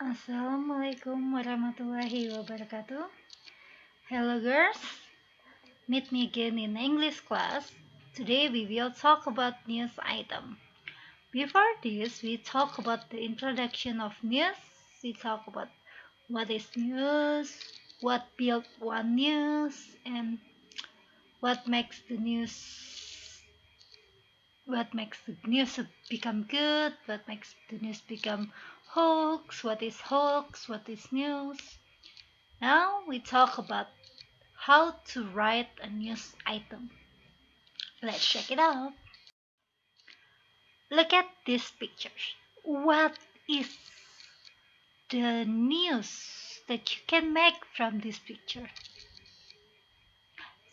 Assalamualaikum warahmatullahi wabarakatuh. Hello girls, meet me again in English class. Today we will talk about news item. Before this, we talk about the introduction of news. We talk about what is news, what built one news, and what makes the news what makes the news become good, what makes the news become hoax, what is news. Now we talk about how to write a news item. Let's check it out. Look at these pictures. What is the news that you can make from this picture?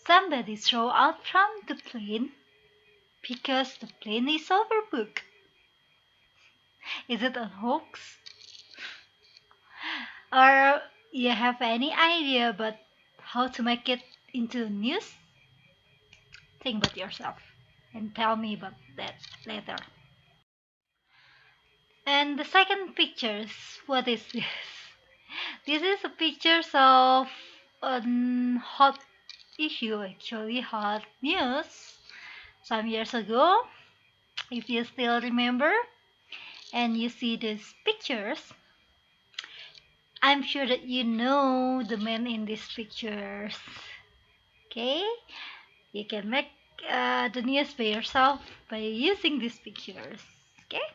Somebody throw out from the plane because the plane is overbooked. Is it a hoax? Or you have any idea about how to make it into news? Think about yourself and tell me about that later. And the second pictures, what is this? This is a pictures of a hot issue, actually hot news some years ago. If you still remember and you see these pictures, I'm sure that you know the man in these pictures. Okay, you can make the news by yourself by using these pictures. Okay,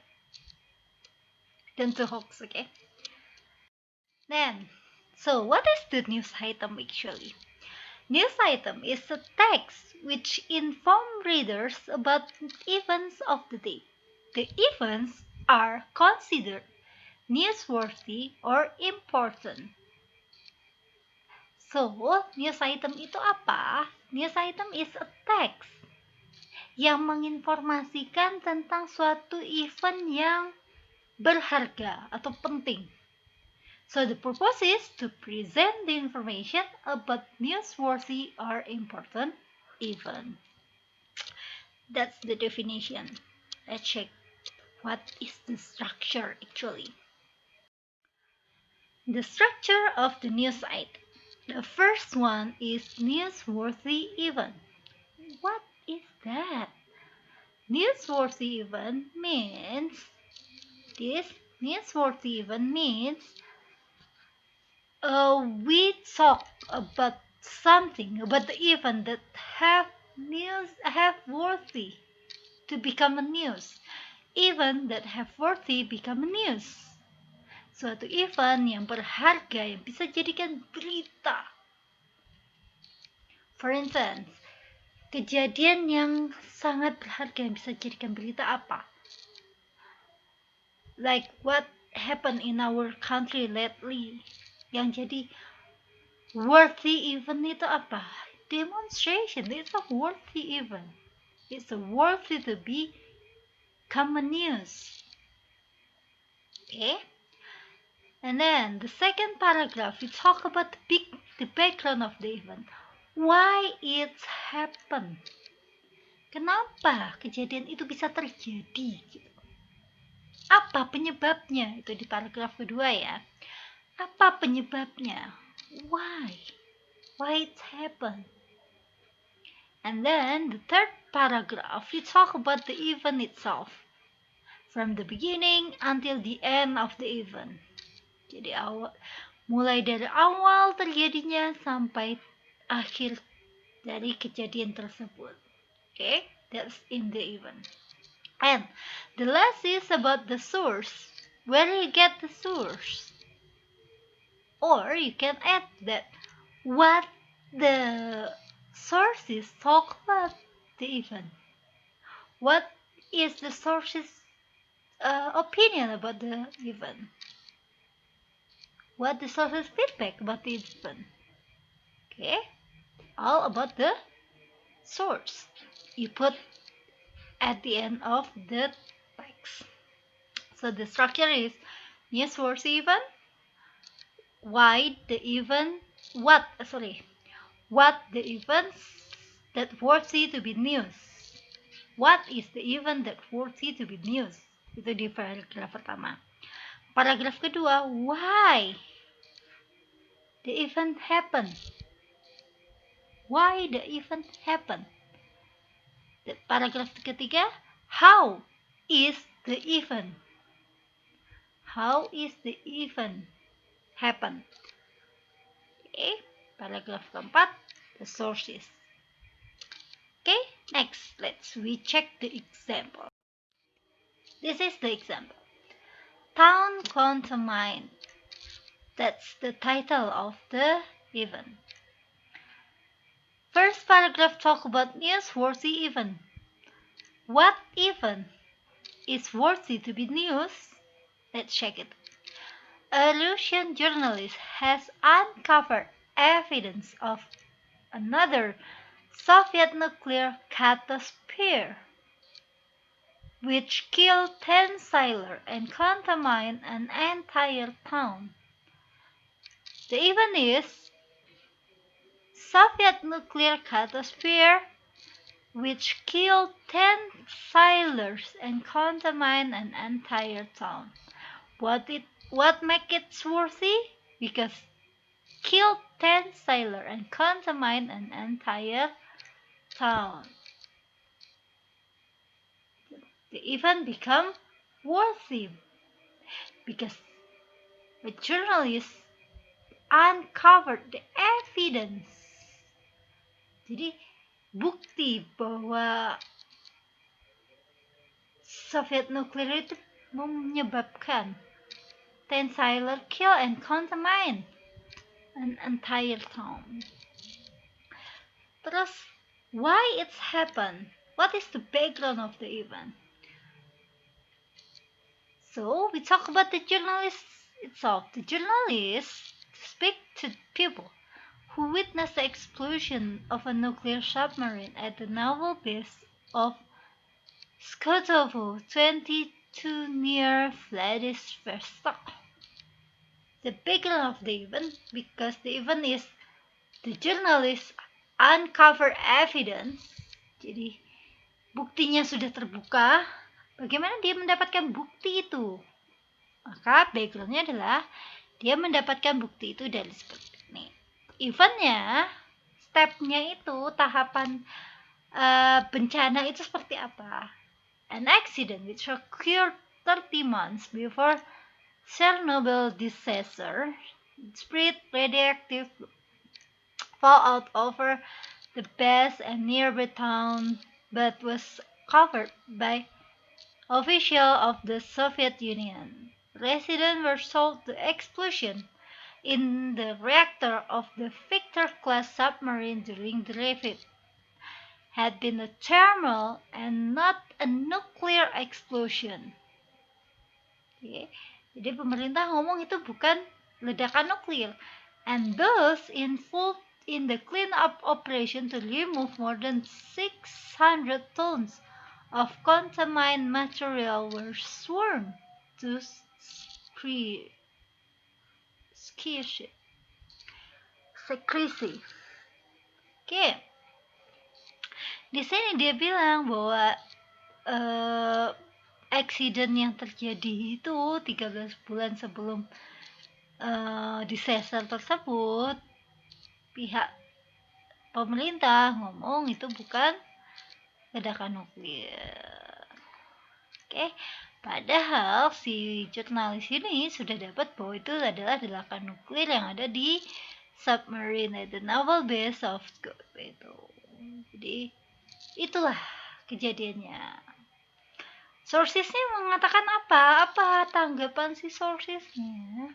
don't do hoax. Okay. Then, so what is the news item actually? News item is a text which informs readers about events of the day. The events are considered newsworthy or important. So, news item itu apa? News item is a text yang menginformasikan tentang suatu event yang berharga atau penting. So the purpose is to present the information about newsworthy or important event. That's the definition. Let's check what is the structure actually. The structure of the news item. The first one is newsworthy event. What is that? Newsworthy event means we talk about something about the event that have worthy to become a news. Event that have worthy become a news. Suatu event yang berharga yang bisa jadikan berita. For instance, kejadian yang sangat berharga yang bisa jadikan berita apa? Like what happened in our country lately. Yang jadi worthy event itu apa? Demonstration. It's a worthy event. It's a worthy to become a news. Okay? And then the second paragraph, we talk about the background of the event. Why it happened? Kenapa kejadian itu bisa terjadi? Apa penyebabnya? Itu di paragraf kedua ya. Apa penyebabnya? Why? Why it happened? And then the third paragraph, we talk about the event itself. From the beginning until the end of the event. Jadi mulai dari awal terjadinya sampai akhir dari kejadian tersebut. Okay, that's in the event. And the last is about the source. Where you get the source? Or you can add that what the sources talk about the event. What is the source's opinion about the event? What the source's feedback about the event? Okay, all about the source. You put at the end of the text. So the structure is newsworthy event, why the event, what the events that worthy to be news. What is the event that worthy to be news? Itu di paragraf pertama. Paragraf kedua, why the event happened. Why the event happened. Paragraf ketiga, how is the event. How is the event happen. Okay, paragraf keempat, the sources. Okay, next we check the example. This is the example. Town contamined. That's the title of the event. First paragraph talk about newsworthy event. What event is worthy to be news? Let's check it. A Russian journalist has uncovered evidence of another Soviet nuclear catastrophe, which killed 10 sailors and contaminated an entire town. The event is Soviet nuclear catastrophe, which killed 10 sailors and contaminated an entire town. What make it worthy? Because killed 10 sailors and contaminated an entire town. The event become worthy because the journalist uncovered the evidence. Jadi bukti bahwa Soviet nuclear itu menyebabkan 10 sailors kill and contaminate an entire town. Terus, why it's happened? What is the background of the event? So, we talk about the journalist itself. The journalist speak to people who witnessed the explosion of a nuclear submarine at the naval base of Skotovo 22 near Vladivostok. The background of the event, because the event is the journalist uncover evidence, jadi buktinya sudah terbuka. Bagaimana dia mendapatkan bukti itu? Maka backgroundnya adalah dia mendapatkan bukti itu dari seperti ini. Eventnya, stepnya itu, tahapan bencana itu seperti apa? An accident which occurred 30 months before Chernobyl disaster spread radioactive fallout over the base and nearby town, but was covered by officials of the Soviet Union. Residents were told the explosion in the reactor of the Victor-class submarine during the review had been a thermal and not a nuclear explosion. Okay. Jadi pemerintah ngomong itu bukan ledakan nuklir, and thus involved in the clean-up operation to remove more than 600 tons of contaminated material were sworn to secrecy. Oke. Di sini dia bilang bahwa accident yang terjadi itu 13 bulan sebelum disaster tersebut, pihak pemerintah ngomong itu bukan ledakan nuklir. Oke, padahal si jurnalis ini sudah dapat bahwa itu adalah ledakan nuklir yang ada di submarine at the naval base of itu. Jadi itulah kejadiannya. Sourcesnya mengatakan apa? Apa tanggapan si sourcesnya?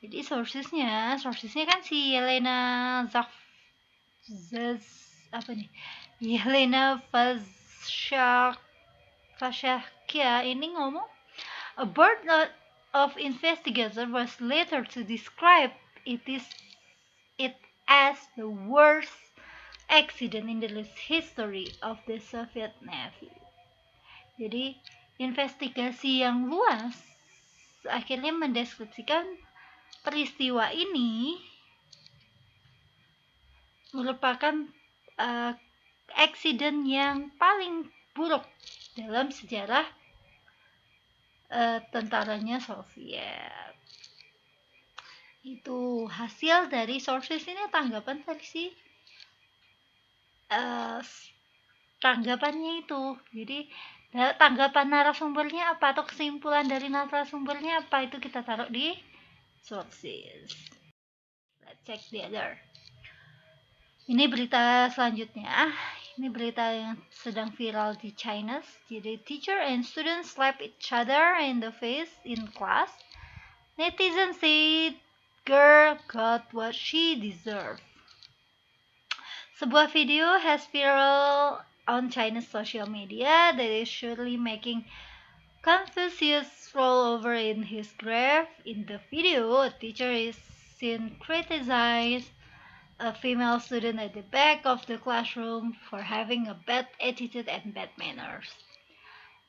Jadi sourcesnya kan si Yelena Yelena Vashchakia ini ngomong, a board of investigators was later to describe it as the worst accident in the history of the Soviet Navy. Jadi investigasi yang luas akhirnya mendeskripsikan peristiwa ini merupakan accident yang paling buruk dalam sejarah tentaranya Soviet. Itu hasil dari sources ini tanggapan versi uh, tanggapannya itu. Jadi tanggapan narasumbernya apa atau kesimpulan dari narasumbernya apa itu kita taruh di sources. Let's check the other. Ini berita selanjutnya. Ini berita yang sedang viral di China. Jadi teacher and students slap each other in the face in class. Netizens said girl got what she deserved. Sebuah video has viral on China's social media that is surely making Confucius roll over in his grave. In the video, a teacher is seen criticize a female student at the back of the classroom for having a bad attitude and bad manners.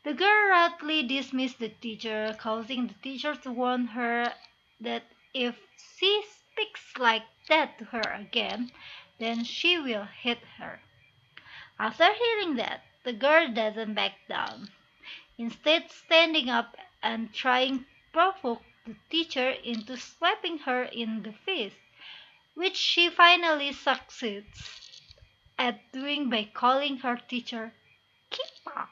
The girl rudely dismissed the teacher, causing the teacher to warn her that if she speaks like that to her again, then she will hit her. After hearing that, the girl doesn't back down, instead standing up and trying to provoke the teacher into slapping her in the face, which she finally succeeds at doing by calling her teacher Kipa.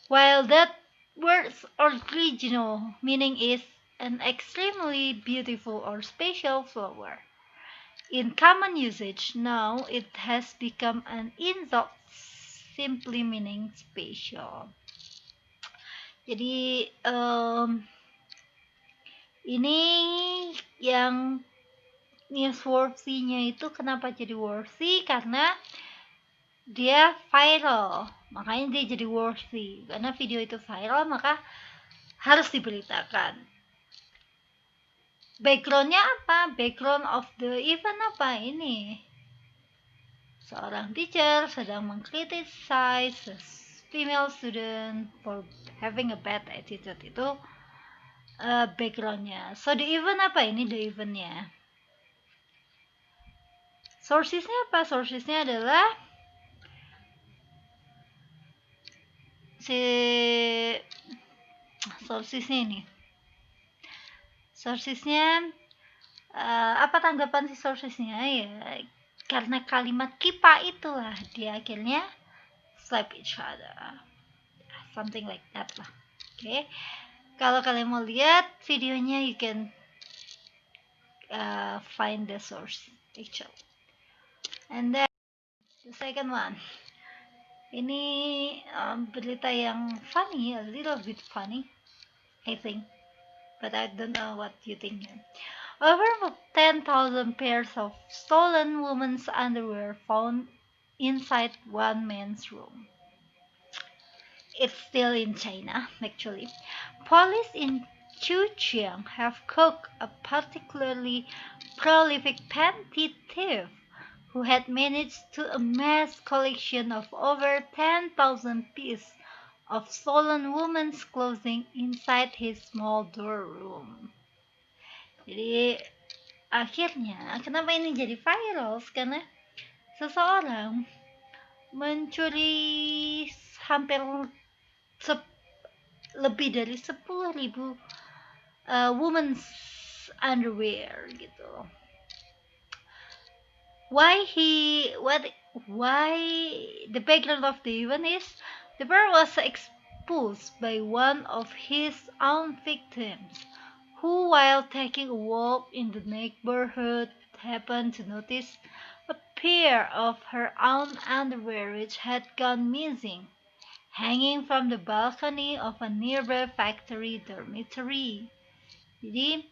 While that word's original meaning is an extremely beautiful or special flower, in common usage now it has become an insult simply meaning special. Jadi ini yang newsworthy-nya itu kenapa jadi worthy, karena dia viral, makanya dia jadi worthy. Karena video itu viral maka harus diberitakan. Backgroundnya apa? Background of the event apa ini? Seorang teacher sedang mengkritisize a female student for having a bad attitude. Itu backgroundnya. So the event apa ini? The eventnya. Sourcesnya apa? Sourcesnya adalah sourcesnya ini. Sourcesnya apa tanggapan si sourcesnya ya? Karena kalimat kipa itulah dia akhirnya slap each other, something like that lah. Oke. Kalau kalian mau lihat videonya, you can find the source actually. And then the second one, ini berita yang funny, a little bit funny, I think, but I don't know what you think. Over 10,000 pairs of stolen women's underwear found inside one man's room. It's still in China, actually. Police in Zhejiang have caught a particularly prolific panty thief who had managed to amass a collection of over 10,000 pieces of stolen women's clothing inside his small door room. Jadi akhirnya kenapa ini jadi viral? Karena seseorang mencuri hampir lebih dari 10.000 women's underwear gitu. Why the background of the event is the bear was exposed by one of his own victims, who while taking a walk in the neighborhood happened to notice a pair of her own underwear which had gone missing, hanging from the balcony of a nearby factory dormitory. Jadi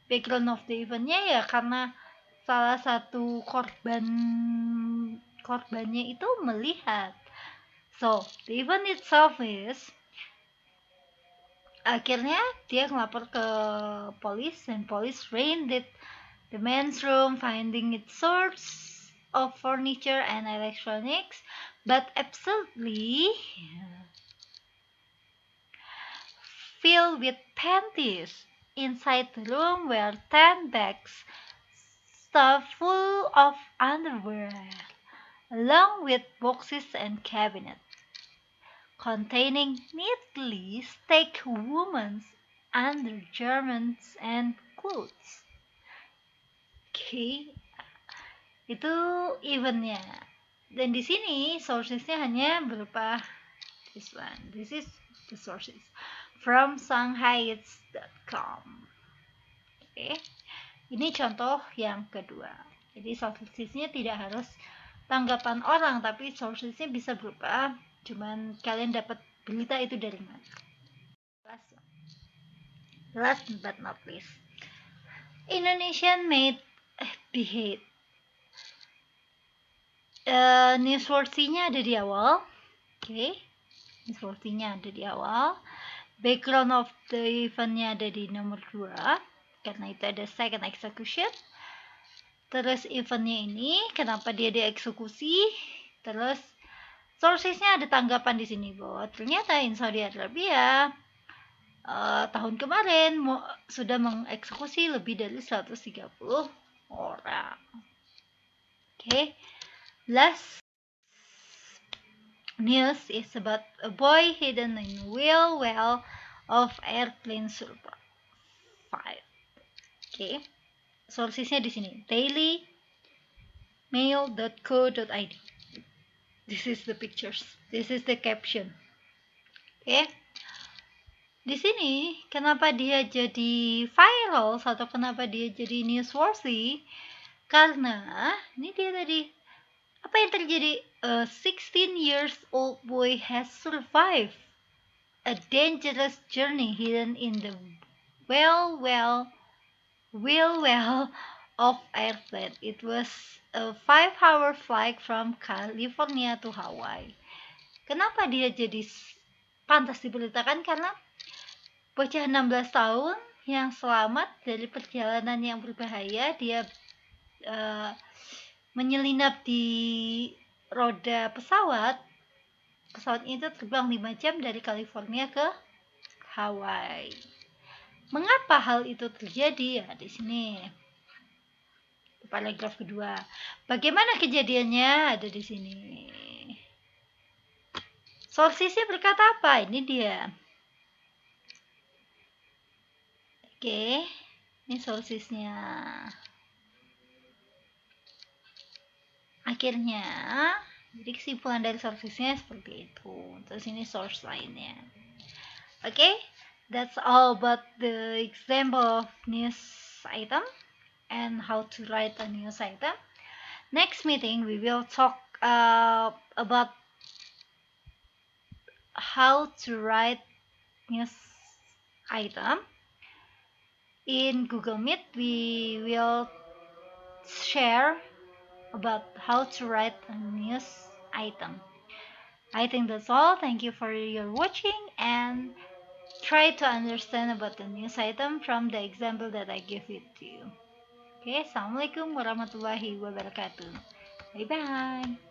background of the eventnya ya karena salah satu korbannya itu melihat. So the event itself is akhirnya dia ngelapor ke polis dan polis raided the man's room, finding its source of furniture and electronics, but absolutely filled with panties. Inside the room were 10 bags stuffed full of underwear, along with boxes and cabinets. containing neatly stacked women's undergarments and clothes. Oke, itu eventnya. Dan di sini sourcesnya hanya berupa this one. This is the sources from shanghaiits.com. Oke, ini contoh yang kedua. Jadi sourcesnya tidak harus tanggapan orang, tapi sourcesnya bisa berupa cuman kalian dapat berita itu dari mana. Last but not least, Indonesian made behave. Newsworthy-nya ada di awal. Oke, newsworthy-nya ada di awal. Background of the event-nya ada di nomor 2, karena itu ada second execution. Terus event-nya ini kenapa dia dieksekusi, terus sources-nya ada tanggapan di sini bahwa ternyata in Saudi Arabia tahun kemarin sudah mengeksekusi lebih dari 130 orang. Oke, last news is about a boy hidden in wheel well of airplane survive. Oke, sourcesnya di sini dailymail.co.id. This is the pictures. This is the caption. Oke, di sini kenapa dia jadi viral atau kenapa dia jadi newsworthy? Karena ini dia tadi, apa yang terjadi? A 16 years old boy has survived a dangerous journey hidden in the wheel well of airplane. It was a 5-hour flight from California to Hawaii. Kenapa dia jadi pantas diberitakan? Karena bocah 16 tahun yang selamat dari perjalanan yang berbahaya, dia menyelinap di roda pesawat itu terbang 5 jam dari California ke Hawaii. Mengapa hal itu terjadi? Ya, di sini paragraf kedua. Bagaimana kejadiannya? Ada di sini. Sourcesnya berkata apa? Ini dia. Oke, ini sourcesnya. Akhirnya, jadi kesimpulan dari sourcesnya seperti itu. Terus ini source lainnya. Oke, that's all about the example of news item and how to write a news item. Next meeting, we will talk about how to write news item. In Google Meet, we will share about how to write a news item. I think that's all. Thank you for your watching and try to understand about the news item from the example that I give it to you. Okay, Assalamualaikum warahmatullahi wabarakatuh. Bye bye.